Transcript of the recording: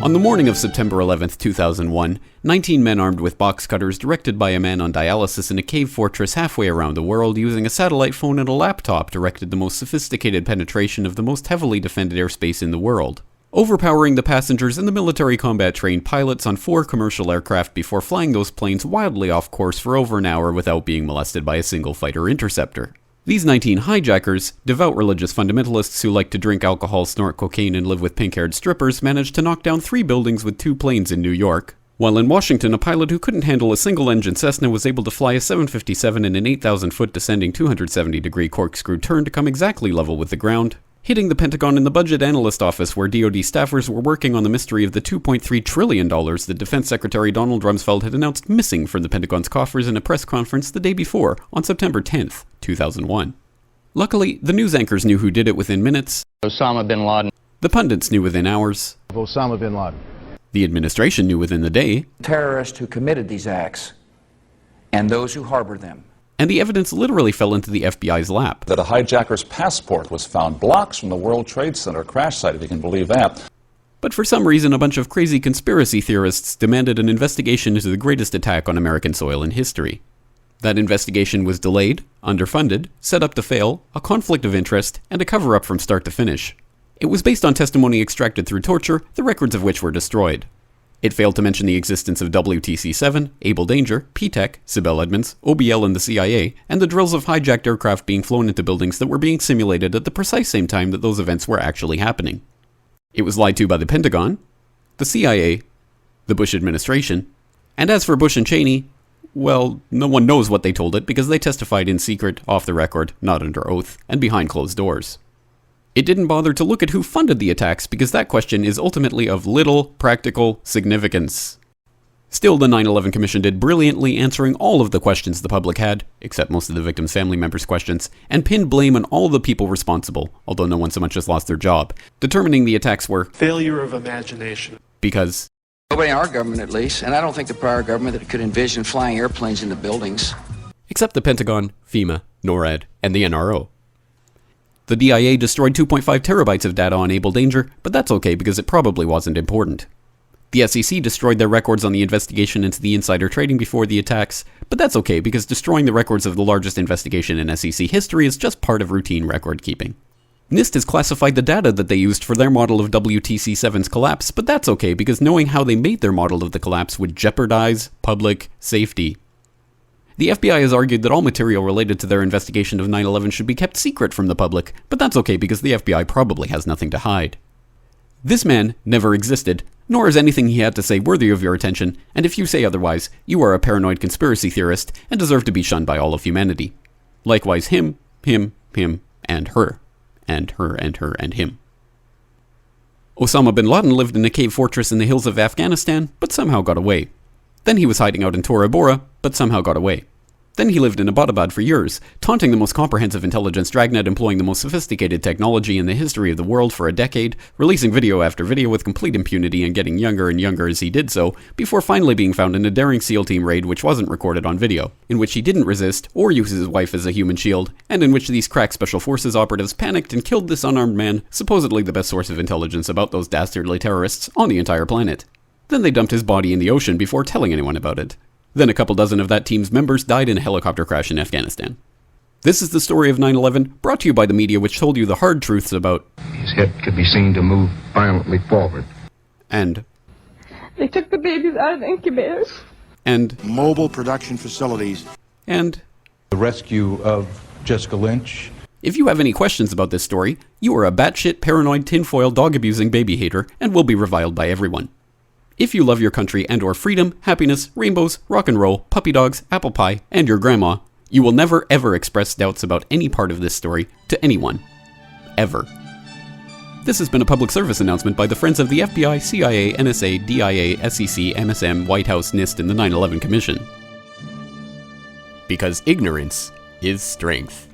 On the morning of September 11, 2001, 19 men armed with box cutters directed by a man on dialysis in a cave fortress halfway around the world using a satellite phone and a laptop directed the most sophisticated penetration of the most heavily defended airspace in the world, overpowering the passengers and the military combat-trained pilots on 4 commercial aircraft before flying those planes wildly off course for over an hour without being molested by a single fighter interceptor. These 19 hijackers, devout religious fundamentalists who like to drink alcohol, snort cocaine, and live with pink-haired strippers, managed to knock down 3 buildings with 2 planes in New York, while in Washington a pilot who couldn't handle a single-engine Cessna was able to fly a 757 in an 8,000-foot descending 270-degree corkscrew turn to come exactly level with the ground, hitting the Pentagon in the Budget Analyst Office where DoD staffers were working on the mystery of the $2.3 trillion that Defense Secretary Donald Rumsfeld had announced missing from the Pentagon's coffers in a press conference the day before, on September 10th, 2001. Luckily, the news anchors knew who did it within minutes. Osama bin Laden. The pundits knew within hours. Osama bin Laden. The administration knew within the day. Terrorists who committed these acts and those who harbored them. And the evidence literally fell into the FBI's lap. That a hijacker's passport was found blocks from the World Trade Center crash site, if you can believe that. But for some reason, a bunch of crazy conspiracy theorists demanded an investigation into the greatest attack on American soil in history. That investigation was delayed, underfunded, set up to fail, a conflict of interest, and a cover-up from start to finish. It was based on testimony extracted through torture, the records of which were destroyed. It failed to mention the existence of WTC-7, Able Danger, P-TECH, Sibel Edmonds, OBL and the CIA, and the drills of hijacked aircraft being flown into buildings that were being simulated at the precise same time that those events were actually happening. It was lied to by the Pentagon, the CIA, the Bush administration, and as for Bush and Cheney, well, no one knows what they told it because they testified in secret, off the record, not under oath, and behind closed doors. It didn't bother to look at who funded the attacks because that question is ultimately of little practical significance. Still, the 9/11 Commission did brilliantly answering all of the questions the public had, except most of the victims' family members' questions, and pinned blame on all the people responsible, although no one so much as lost their job, determining the attacks were failure of imagination. Because Nobody in our government, at least, and I don't think the prior government that could envision flying airplanes into buildings. Except the Pentagon, FEMA, NORAD, and the NRO. The DIA destroyed 2.5 terabytes of data on Able Danger, but that's okay because it probably wasn't important. The SEC destroyed their records on the investigation into the insider trading before the attacks, but that's okay because destroying the records of the largest investigation in SEC history is just part of routine record keeping. NIST has classified the data that they used for their model of WTC-7's collapse, but that's okay because knowing how they made their model of the collapse would jeopardize public safety. The FBI has argued that all material related to their investigation of 9/11 should be kept secret from the public, but that's okay because the FBI probably has nothing to hide. This man never existed, nor is anything he had to say worthy of your attention, and if you say otherwise, you are a paranoid conspiracy theorist and deserve to be shunned by all of humanity. Likewise him, and her. And her, and her, and him. Osama bin Laden lived in a cave fortress in the hills of Afghanistan, but somehow got away. Then he was hiding out in Tora Bora, but somehow got away. Then he lived in Abbottabad for years, taunting the most comprehensive intelligence dragnet employing the most sophisticated technology in the history of the world for a decade, releasing video after video with complete impunity and getting younger and younger as he did so, before finally being found in a daring SEAL team raid which wasn't recorded on video, in which he didn't resist or use his wife as a human shield, and in which these crack special forces operatives panicked and killed this unarmed man, supposedly the best source of intelligence about those dastardly terrorists on the entire planet. Then they dumped his body in the ocean before telling anyone about it. Then a couple dozen of that team's members died in a helicopter crash in Afghanistan. This is the story of 9/11, brought to you by the media which told you the hard truths about his head could be seen to move violently forward. And they took the babies out of the incubators. And mobile production facilities. And the rescue of Jessica Lynch. If you have any questions about this story, you are a batshit paranoid tinfoil dog-abusing baby hater and will be reviled by everyone. If you love your country and or freedom, happiness, rainbows, rock and roll, puppy dogs, apple pie, and your grandma, you will never ever express doubts about any part of this story to anyone. Ever. This has been a public service announcement by the Friends of the FBI, CIA, NSA, DIA, SEC, MSM, White House, NIST, and the 9/11 Commission. Because ignorance is strength.